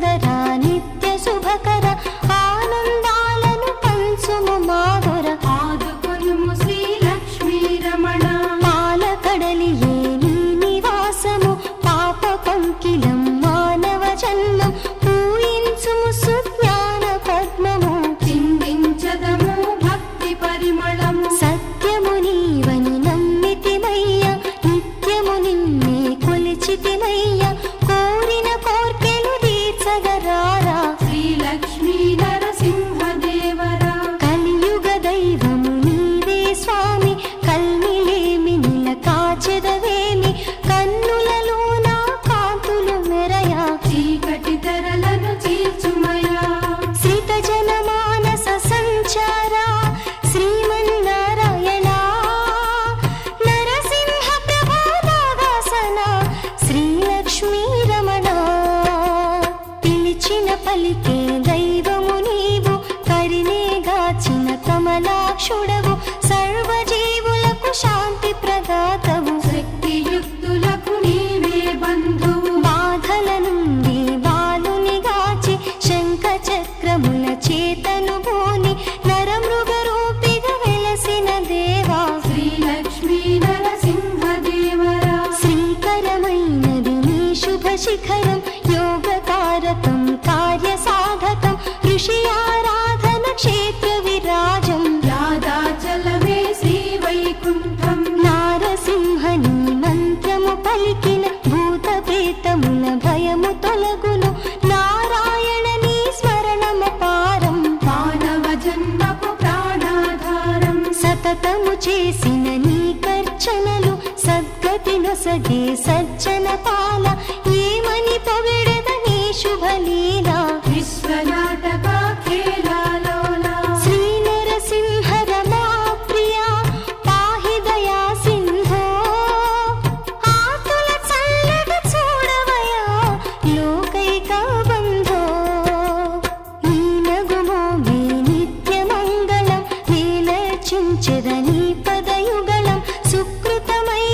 సుందర నిత్య శుభకర ఆనందాలను పంచుము మాధుర ఆదుకొనుము శ్రీ లక్ష్మీ రమణ పాలకడలి నీ నివాసము పాప పంకిలం మానవ జన్మం పూయించుము సుజ్ఞాన పద్మము చిందించదము భక్తి పరిమళము సత్యము నీవని నమ్మితిమయ్య నిత్యము నిన్నే కొలిచితిమయ్య కోరిన కోర్కెలు తీర్చగరారా శ్రీ లక్ష్మీ నరసింహదేవరా కలియుగ దైవము నీవే స్వామి కల్మిలేమి నిల కాచెదవేమి కన్నులలో నా కాంతులు మెరయా చీకటి తెరలను చీల్చుమయా శ్రీత జనమానస సంచార శ్రీమన్నారాయణ నరసింహ ప్రభాదాసన శ్రీలక్ష్మీ రమణ పిలిచిన పలికే దైవము నీవు కరినేగాచిన కమలాక్షుడవు సర్వజీవులకు శాంతి ప్రదాతవు శక్తియుక్తులకు నీవే బంధువు బాధల నుండి బాలుని గాచి శంఖ చక్రముల చేతను భూని నరమృగ రూపిగా వెలసిన దేవా శ్రీ లక్ష్మీ నరసింహదేవరా శ్రీకరమైనది నీ శుభ శిఖరం యోగకారకం కార్య సాధకం ఋషి ఆరాధన క్షేత్ర విరాజం రాధాచలమే శ్రీ వైకుంఠం నారసింహని మంత్రము పలికిన భూత ప్రేతముల భయము తొలగును నారాయణ నీ స్మరణమ పారం మానవ జన్మపు ప్రాణాధారం సతతము చేసిన నీ కర్చనలు సద్గతి నొసగే సజ్జన పాల ఏమని పొగడద నీ శుభలీలా విశ్వనాటక ఖేలాలోలా శ్రీ నరసింహ రమా ప్రియా పాహి దయా సింధో ఆతుల చల్లగా చూడవయా లోకైక బంధో నీ నగుమోగే నిత్య మంగళం నీలర్చించెద నీ పదయుగళం సుకృతమైన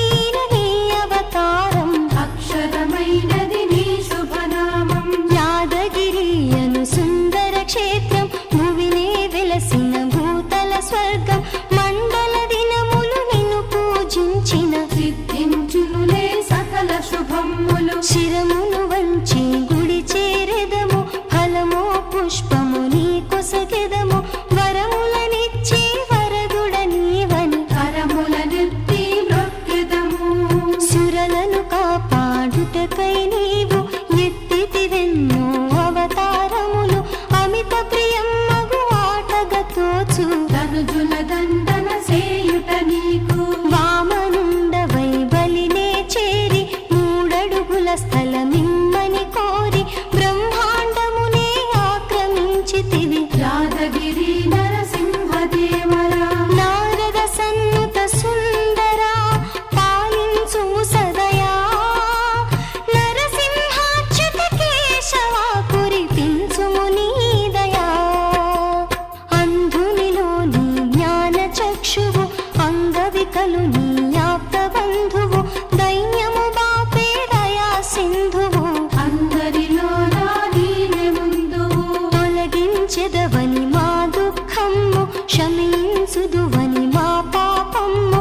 నీ అవతారం అక్షరమైనది నీ శుభనామం యాదగిరియను సుందర క్షేత్రం భువినే వెలసిన భూతల స్వర్గం మండల దినములు నిన్ను పూజించిన సిద్ధించునులే సకల శుభములు శిరమును వంచి గుడి చేరెదము ఫలమో పుష్పము నీ కొసగెదము వరములనిచ్చే వరదుడ నీవని కరముల నెత్తి నొక్కెదము సురలను కాపాడుటకై నీవు ఎత్తితివెన్నో అవతారములు అమిత ప్రియం మగు ఆటగా తోచు ధనుజుల దండన సేయుట నీకు వామనుండవై బలినే చేరి మూడడుగుల స్థలమిమ్మని కోరి బ్రహ్మాండమునే ఆక్రమించితివి యాదగిరి నరసింహదేవరా నారద సన్నుత సుందర పాలించుము సదయా నరసింహాచ్యుత కేశవ కురిపించుము నీ దయా అంధునిలో నీ జ్ఞాన చక్షువు అంగవికలు నీ ఆప్త బంధువు దైన్యము బాపే దయా సింధువు అందరిలో నీవే ముందువు తొలగించెదవని మా దుఃఖము క్షమించుదువని మా పాపము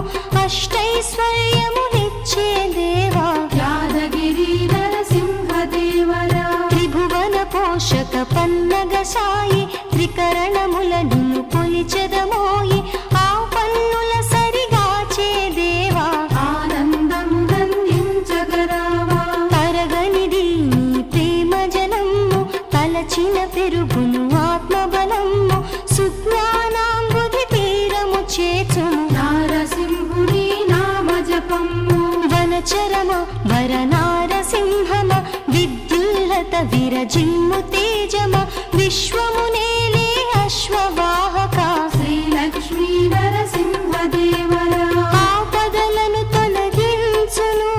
అష్టైశ్వర్యములిచ్చే దేవా యాదగిరి నరసింహదేవరా త్రిభువన పోషక పన్నగ సాయి త్రికరణముల నిన్ను కొలిచెదమోయి ఆ పన్నుల సరిగాచే దేవా ఆనందము గంధించగరావా తరగనిది నీ ప్రేమ జనము తలచిన పెరుగును ఆత్మబలము సుజ్ఞానాంబుధి తీరము చేచుము నారసింహుని నామ జపము వనచరమ వర నారసింహమ విద్యుల్లత విరజిమ్ము తేజమ విశ్వమునేలే అశ్వవాహక శ్రీ లక్ష్మీ నరసింహదేవరా ఆపదలను తొలగించును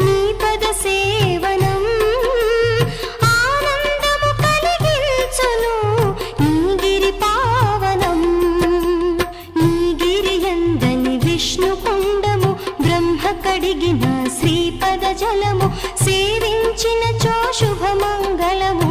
నీ పద సేవనం ఆనందము కలిగించును నీ గిరి పావనం నీ గిరియందని విష్ణు కుండము బ్రహ్మ కడిగిన శ్రీపద జలము సేవించిన చో శుభమంగళము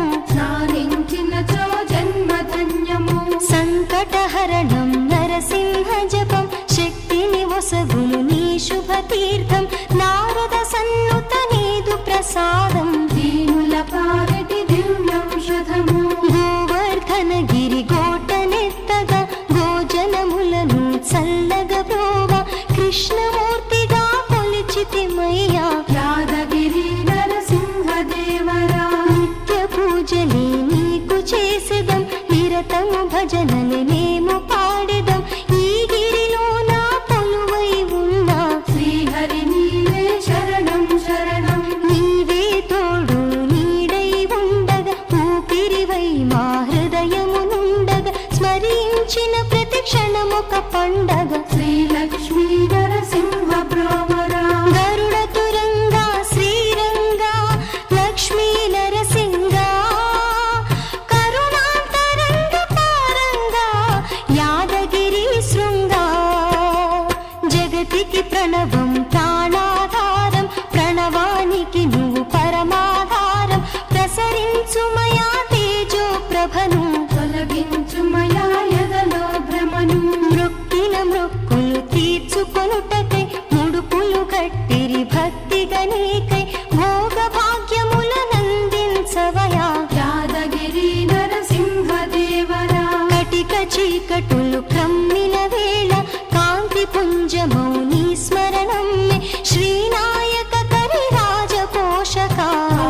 శుభతీర్థం నారద సన్నుత నీదు ప్రసాదం దీనుల పాలిటి దివ్యౌషధము గోవర్ధనగిరి గోటనెత్తగా గోజనములను చల్లగా బ్రోవ కృష్ణమూర్తిగా కొలిచితిమయ్యా యాదగిరి నరసింహదేవరా నిత్య పూజలే నీకు చేసెదం నిరతము భజనలు మేము పాడెదం ఈ గిరిలో నా కొలువై ఉన్నా శ్రీహరి నీవే శరణం శరణం నీవే తోడు నీడై ఉండగా ఊపిరివై మా హృదయమునుండగా స్మరించిన ప్రతి క్షణమొక పండగ శ్రీలక్ష్మీ నరసింహ బ్రోవరా గరుడ తురంగా శ్రీరంగా లక్ష్మీ నరసింగా కరుణాంతరంగ పారంగా యాదగిరి శృంగా జగతికి ప్రణవం ప్రాణాధారం ప్రణవానికి నువ్వు పరమాధారం ప్రసరించుమయా తేజో ప్రభను తొలగించుమయా యదలో భ్రమను మృక్కిన మృక్కులు తీర్చుకొనుటకై ముడుపులు కట్టిరి భక్తిగా నీకై భోగ భాగ్యములనందించవయా యాదగిరి నరసింహదేవరా కటిక చీకటులు క్రమ్మిన వేళ కాంతి పుంజమౌ నీ స్మరణమ్మే శ్రీనాయక కరి రాజపోషక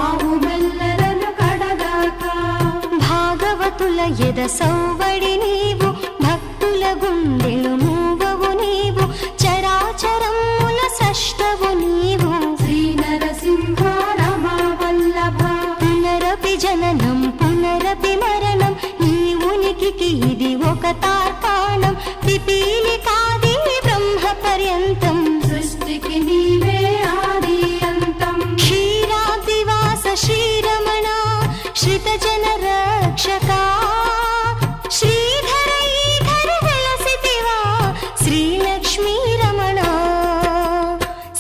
ఆవు మెల్లరను కడగాక భాగవతుల ఎద సౌవడి నీవు భక్తుల గుండెలు మూవవు నీవు చరాచరముల సష్టవు నీవు శ్రీ నరసింహ రమా వల్లభ పునరపి జననం పునరపి మరణం నీ ఉనికికి ఇది ఒక తార్కాణం పిపీలికాది బ్రహ్మ పర్యంతం సృష్టికి నీవే ఆది అంతం క్షీరాదివాస శ్రీరమణ శ్రిత జన రక్షక శ్రీధర ఈధర వెలసితివా శ్రీలక్ష్మీ రమణ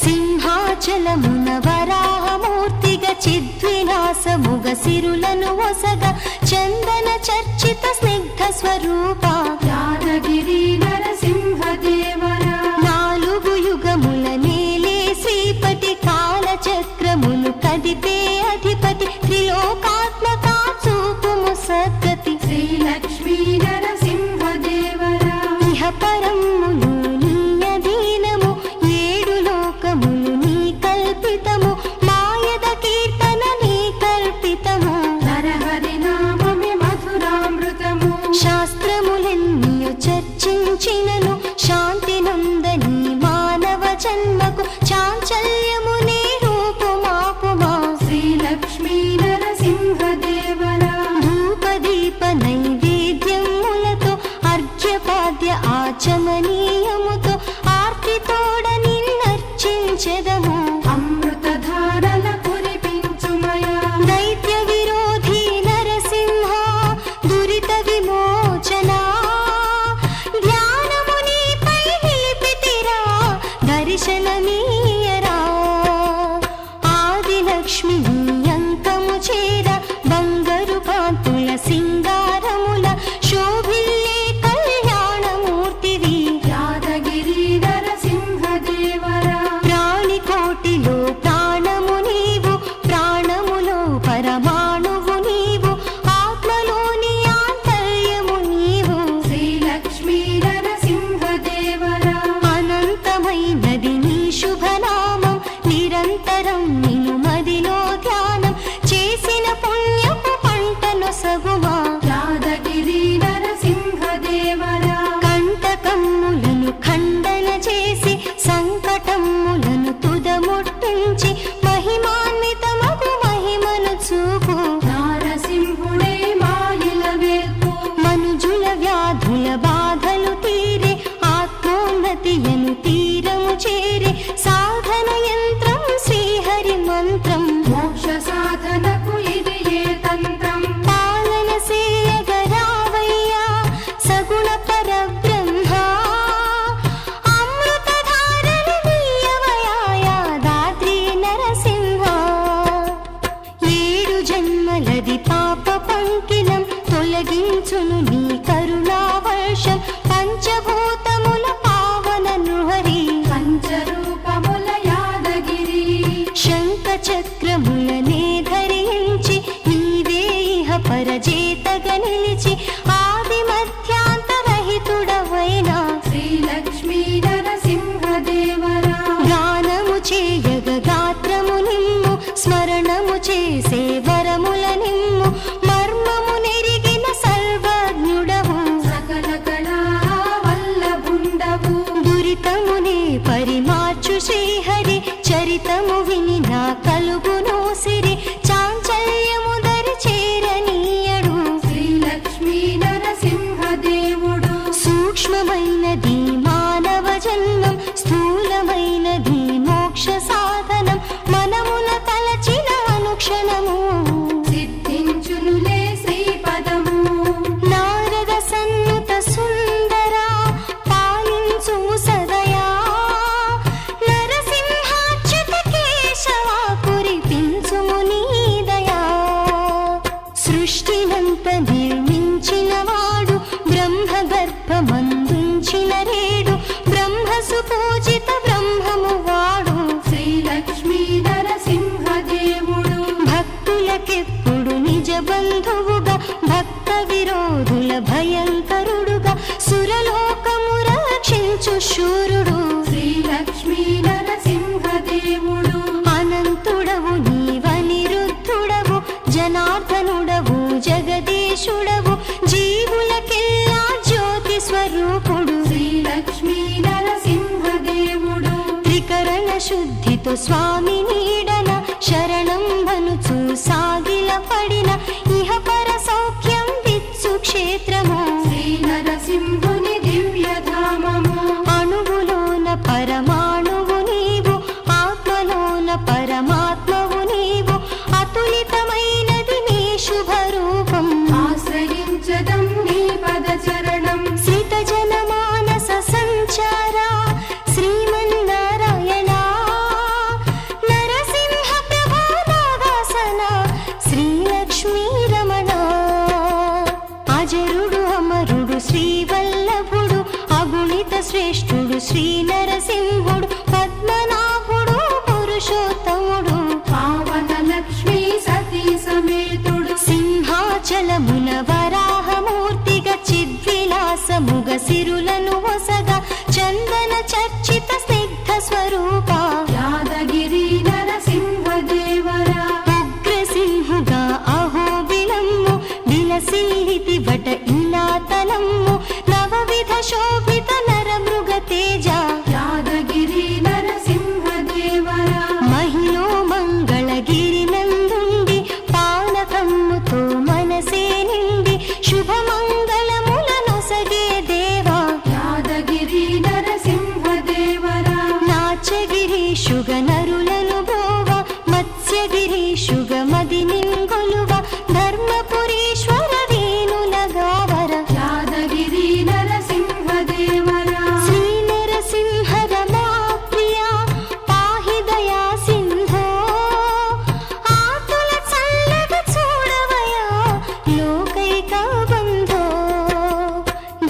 సింహాచలమున వరాహమూర్తిగా చిద్విలాసముగ సిరులను ఒసగ చందన చర్చిత స్నిగ్ధ స్వరూప యాదగిరి నరసింహదేవరా నాలుగు యుగముల నేలే శ్రీపతి కాలచక్రములు కదిపే అధిపతి త్రిలోకాత్మక చూపుము సద్గతి శ్రీలక్ష్మీ నరసింహదేవరా ఇహ పరములు నీ అధీనము ఏడు లోకములు నీ కల్పితము మాయద కీర్తన నీ కల్పితము నరహరి నామమే మధురామృతము శాస్త్రములెన్నియు చర్చించినను శాంతి నందని మానవ జన్మకు చాంచల్యమునే రూపుమాపుమా శ్రీలక్ష్మీ నరసింహదేవరా ధూపదీప నైవేద్యములతో అర్ఘ్యపాద్య ఆచమనీయముతో ఆర్తితోడ నిన్నర్చించెదము అమృతధారల కురిపించుమయా దైత్య విరోధి నరసింహ దురిత విమోచన ధ్యానము నీపై నిలిపితిరా దర్శనమీయరా ఆదిలక్ష్మి అంకము చేర బంగారు కాంతుల సింగారముల శోభిల్లే కళ్యాణమూర్తివి యాదగిరి నరసింహదేవరా ప్రాణికోటిలో ప్రాణము నీవు ప్రాణములో పరమాణువు నీవు ఆత్మలోని ఆంతర్యము నీవు శ్రీలక్ష్మీ నరసింహదేవరా అనంతమైనది నీ శుభనామం నిరంతరం నిన్ను మదిలో ధ్యానం చేసిన పుణ్యపు పంటను సగుమా యాదగిరి నరసింహదేవరా కంటకమ్ములను ఖండన చేసి సంకటమ్ములను తుదముట్టించి మహిమాన్వితమగు మహిమను చూపు నారసింహుడే మాయిల వేల్పు మనుజుల వ్యాధుల బాధలు తీరే ఆత్మోన్నతియను తీరము చేరే సాధన యంత్రం శ్రీహరి మంత్రం మోక్ష సాధనకు ఇది ఏ తంత్రం పాలన సేయగరావయ్యా సగుణ పరబ్రహ్మ అమృతధారలు నీయవయాయా దాద్రి నరసింహ ఏడు జన్మలది పాప పంకిలం తొలగించును నీ కరుణా వర్షం పంచభూతముల పావన నృహరి పంచరూపముల పరజేతగా నిలిచి ఆది మధ్యాంతరహితుడవైన శ్రీలక్ష్మీ నరసింహదేవరా గానము చేయగ గాత్రము నిమ్ము స్మరణము చేసే వరముల నిమ్ము మర్మము నెరిగిన సర్వజ్ఞుడవు సకల కళా వల్లభుండవు దురితమునే పరిమార్చు శ్రీహరి చరితము విని నా కలుగును సిరి చాంచల్యము దరి చేరనీయడు శ్రీలక్ష్మీ నరసింహదేవుడు సూక్ష్మమైనది మానవ జన్మం స్థూలమైనది మోక్ష సాధనం మనమున తలచిన అనుక్షణము సిద్ధించునులే శ్రీపదము నారద సన్నుత సుందర పాలించు సదయా నరసింహాచ్యుత కేశవ కురిపించుము నీ దయా సృష్టినంత నిర్మించినవాడు బ్రహ్మ గర్భమందుంచిన రేడు బ్రహ్మ సుపూజిత బ్రహ్మము వాడు శ్రీలక్ష్మీ నరసింహదేవుడు భక్తులకెప్పుడు నిజ బంధువుగా భక్త విరోధుల భయంకరుడుగా సురలోకము రక్షించు శూరుడు శ్రీలక్ష్మీ నరసింహదేవుడు అనంతుడవు నీవనిరుద్ధుడవు జనార్దనుడవు జగదీశుడవు జీవులకెల్లా జ్యోతి స్వరూపుడు శ్రీలక్ష్మీ నరసింహదేవుడు త్రికరణ శుద్ధితో స్వామి నీడన శరణం వనుచు సాగిల పడిన ఇహ పర సౌఖ్యం విత్సు క్షేత్రము శ్రీ నరసింహుని దివ్యధామము అణువులోన పరమాణువు నీవు ఆత్మలోన పరమాత్మవు నీవు అతులితమైనది నీ శుభరూపం ఆశ్రయించదం నీ పదచరణం శ్రిత జనమానస సంచార శ్రీమన్నారాయణ నరసింహ ప్రభానాగాసన శ్రీలక్ష్మీ రమణ అజరుడు అమరుడు శ్రీవల్లభుడు అగుణిత శ్రేష్ఠుడు శ్రీ నరసింహుడు పద్మనాభుడు పురుషోత్తముడు పావన లక్ష్మీ సతీ సమేతుడు సింహాచలమున వరాహమూర్తిగా చిద్విలాసముగ సిరులను వసగా చందన చర్చిత స్నిగ్ధ స్వరూప యాదగిరి నరసింహదేవరా ఉగ్రసింహుగా అహోబిలమ్ము విలసిల్లితి వట ఇలాతలమ్ము నవవిధ శోభిత నరమృగ తేజ యాదగిరి నరసింహదేవరా మహిళో మంగళగిరి నందుండి పానకమ్ముతో మనసే నిండి శుభమంగళములనొసగే దేవా యాదగిరి నరసింహదేవరా నాచగిరీషుగ నరులను బ్రోవ మత్స్యగిరీషుగ మది నింగొలువ ధర్మపురీశ్వర వేణుల గావర యాదగిరి నరసింహదేవరా శ్రీ నరసింహ రమా ప్రియ పాహి దయా సింధో ఆతుల చల్లగ చూడవయా లోకైక బంధో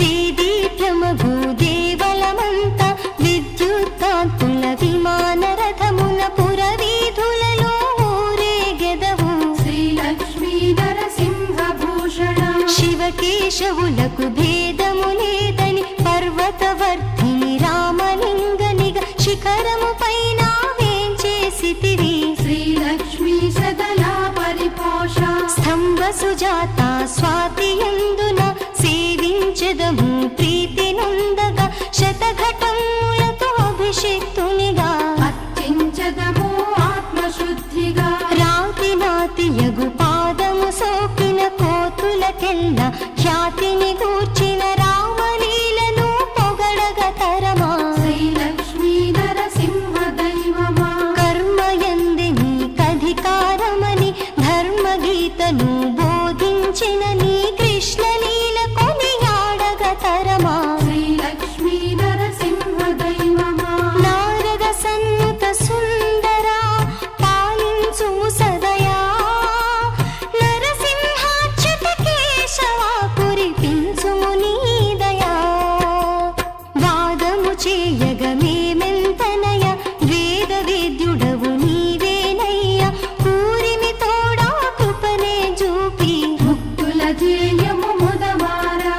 దేదీప్యమగు దేవలమంత విద్యుత్కాంతుల విమాన రథమున పురవీధులలో ఊరేగెదవు శ్రీలక్ష్మీ నరసింహభూషణ శివకేశవులకు భేదము లేదని పర్వతవర్ధిని రామలింగనిగ శిఖరము పైన వేంచేసితివి శ్రీలక్ష్మీ సదయా పరిపోష స్తంభ సుజాత స్వాతి యందున సేవించదము ప్రీతి నొందగా శతఘటములతో అభిషేక్తునిగా అర్చించదము ఆత్మశుద్ధిగా రాతి నాతి యగు పాదము సోకిన కోతులకెల్ల ఖ్యాతిని గూర్చిన రామలీలను పొగడగ తరమా శ్రీలక్ష్మీ నరసింహ దైవమా కర్మయంది నీకధికారమని ధర్మగీతను బోధించిన నీ కృష్ణలీల కొనియాడగ తరమా శ్రీలక్ష్మీ నరసింహ దైవమా నారద ధ్యేయము ముదమారా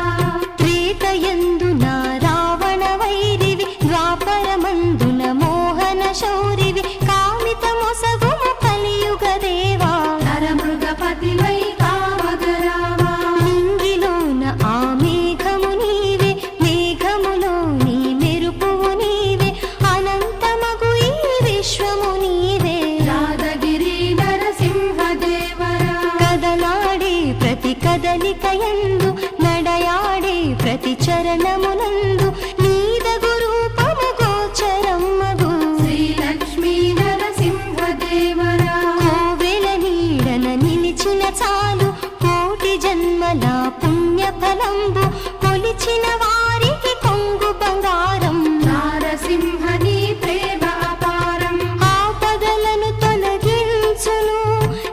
త్రేతయందున రావణ వైరివి ద్వాపరమందున మోహన శౌరివి కామిత మొసగుము కలియుగ దేవా నరమృగపతివై కావగరావా నింగిలోన ఆ మేఘము నీవే మేఘములోని మెరుపువు నీవే అనంతమగు ఈ విశ్వము నీవే యాదగిరి నరసింహదేవరా కదలాడే ప్రతి కదలికయందు నడయాడే ప్రతి చరణమునందు నీదగు రూపము గోచరమ్మగు శ్రీలక్ష్మీ నరసింహదేవరా కోవెల నీడన నిలిచిన చాలు కోటి జన్మల పుణ్యఫలంబు కొలిచిన వారికి కొంగు బంగారం నారసింహని ప్రేమ అపారం ఆపదలను తొలగించును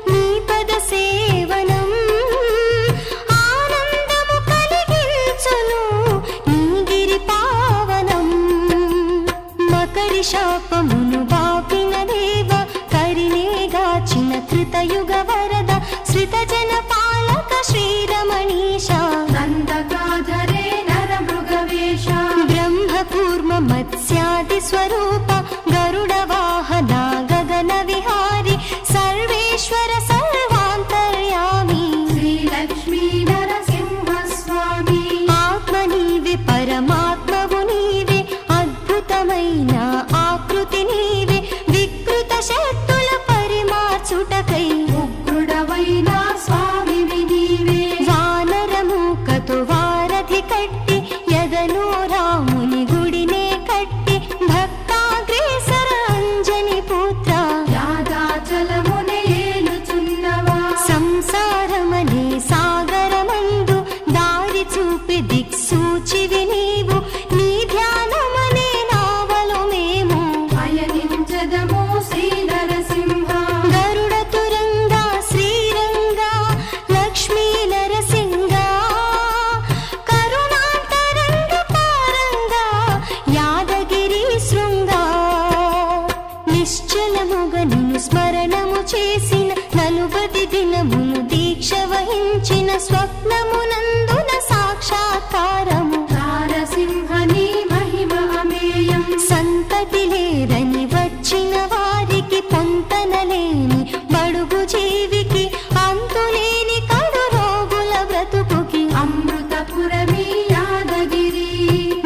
నీ పద సేవనం ఆనందము కలిగించును నీ గిరి పావనం మకరి శాపమును బాపిన దేవ కరినేగాచిన కృతయుగ వరద శ్రిత జన పాలక శ్రీరమణీశ నందకాధరే నరమృగవేష బ్రహ్మకూర్మ మత్స్యాది స్వరూప గరుడ వాహన గగన విహారి సర్వేశ్వర సర్వాంతర్యామి శ్రీలక్ష్మీ నరసింహ స్వామి ఆత్మ నీవే పరమాత్మవు నీవే అద్భుతమైన ఆకృతి నీవే వికృత శక్తుల పరిమార్చుటకై ఉగ్రుడవైన స్వామివి నీవే వానరమూకతో వారధి కట్టి ఎదను రాముని గుడినే కట్టి భక్తాగ్రేసర అంజని పుత్ర యాదాచలమునే ఏలుచున్నవా సంసారమనే సాగరమందు దారి చూపి దిక్సూచివి నీవు నీ ధ్యానమనే నావలో మేము పయనించదము శ్రీ నరసింహ గరుడ తురంగా శ్రీరంగా లక్ష్మీ నరసింగా కరుణాంతరంగ పారంగా యాదగిరి శృంగా నిశ్చలముగ నిన్ను స్మరణము చేసిన నలుబది దినమును దీక్ష వహించిన స్వప్నమునందున సాక్షాత్కారము నారసింహని మహిమ అమేయం సంతతి లేరని వచ్చిన వారికి పొంతనలేని బడుగు జీవికి అంతులేని కడు రోగుల బ్రతుకుకి అమృతపురమి యాదగిరి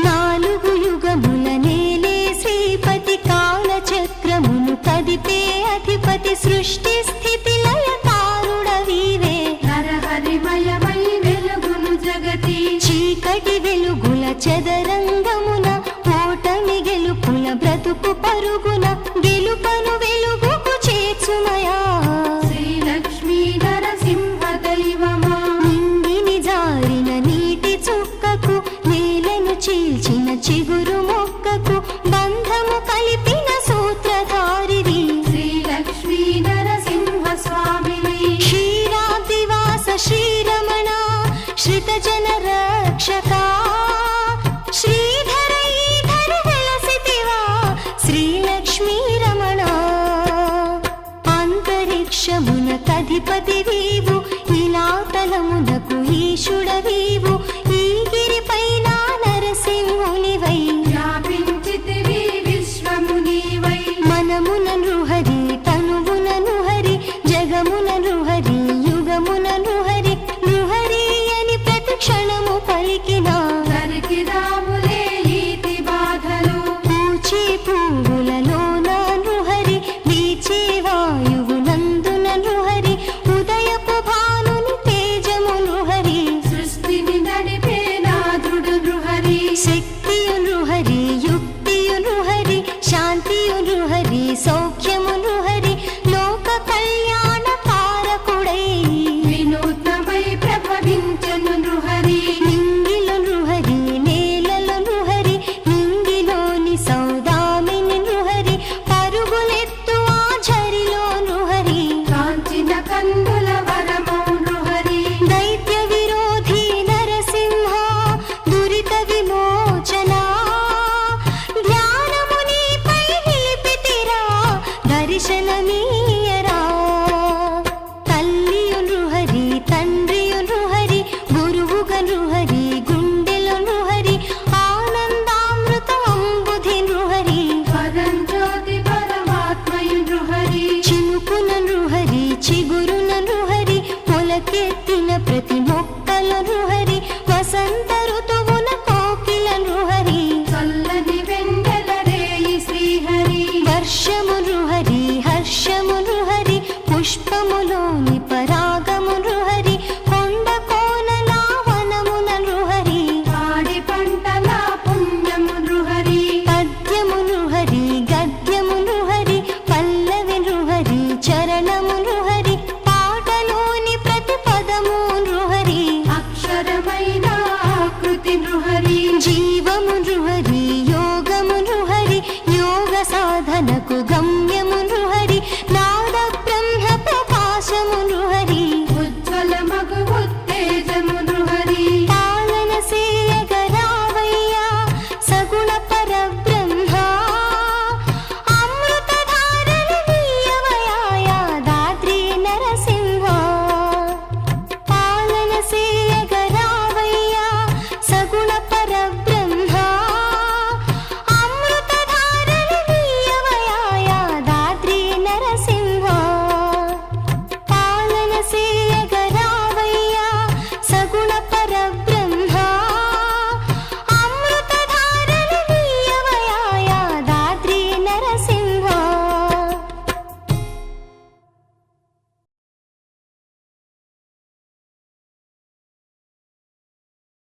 నాలుగు యుగముల నేలే శ్రీపతి కాల చక్రమును కదిపే అధిపతి సృష్టి స్థితి లయ కారుడవీవే నరహరిమయమై వెలుగును జగతి చీకటి వెలుగుల చదరంగమున ఓటమి గెలుపుల బ్రతుకు పరుగున గెలుపను వెలుగుకు చేర్చుమయా శ్రీలక్ష్మీ నరసింహ దైవమా నిండిని జారిన నీటి చుక్కకు నేలను చీల్చిన చిగురు మొక్కకు బంధము కలిపిన సూత్రధారివి శ్రీలక్ష్మీ నరసింహ స్వామిని క్షీరాబ్దివాస శ్రీరమణ శ్రిత జన రక్షక శ్రీధర ఈధర వెలసితివా శ్రీలక్ష్మీ రమణ అంతరిక్షమున కధిపతి వీవు ఇలా తలమునకు ఈశుడవీ